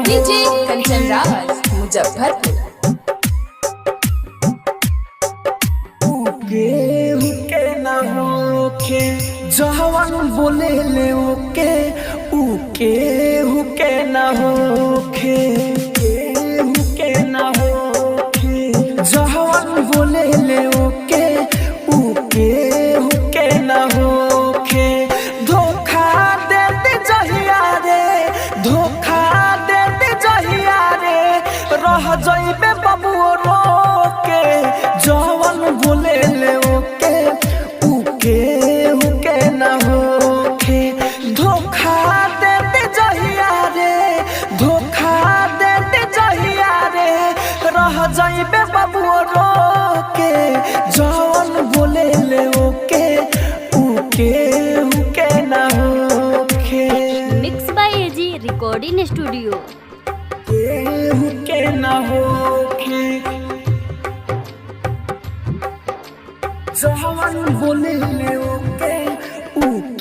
DJ Kanchan Raj Muzaffarpur. के ना होखे जहवन बोले ले ओके उके हुके ना होखे के ना होखे जहवन बोले ले ओके उके हुके ना होखे धोखा दे दे जहिया रे धोखा दे दे जहिया रे रह जइबे बबुओ रोके जहवन बोले ले ओके उके हुके ना होखे धोखा दे दे जहिया रे धोखा दे दे जहिया रे रह जइबे बबुओ रोके जवन बोले ले ओके उके हुके ना होखे। Mix by A G recording studio. हुके ना होखे जवन बोले ले ओके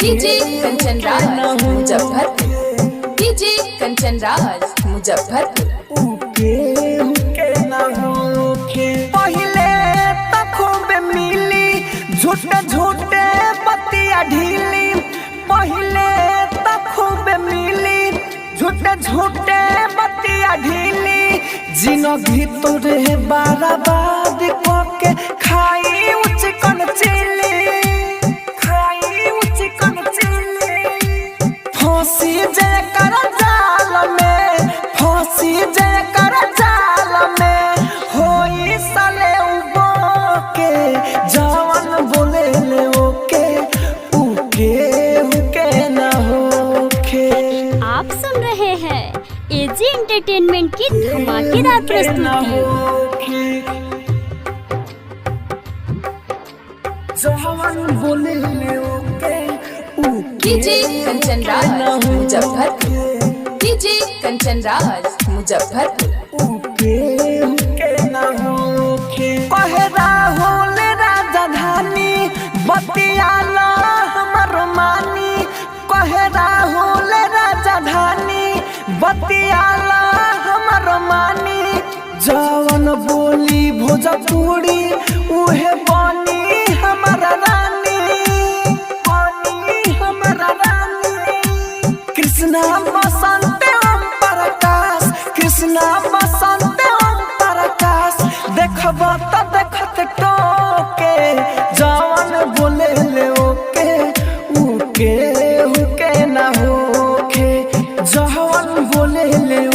डीजे कंचन राज मुजफ्फरपुर। डीजे कंचन राज मुजफ्फरपुर। पहिले तो खूब मिली झूठे झूठे बतिया ढीली पहिले तो खूब मिली झूठे झूठे बतिया ढीली जिंदगी तोरे बर्बाद करके खाई चिकन चिली फांसी जे कर जाल में फांसी जे कर जाल में होई साले उबो के जवन बोले ले ओके उके हुके ना होखे। आप सुन रहे हैं एजी एंटरटेनमेंट की धमाकेदार प्रस्तुति। जवन बोले ले ओके डीजे कंचन राज मुजफ्फरपुर। डीजे कंचन राज मुजफ्फरपुर। कहे राहुल राजधानी बतियाला हमर मानी कहे राहुल राजधानी बतियाला हमर मानी जवन बोली भोजपुरी उहे बनी हमारा रानी कृष्णा बसंत ओम प्रकाश कृष्णा बसंत ओम प्रकाश देखब त देखत टोके जवन बोले ले ओके उके हुके ना होखे जवन बोले ले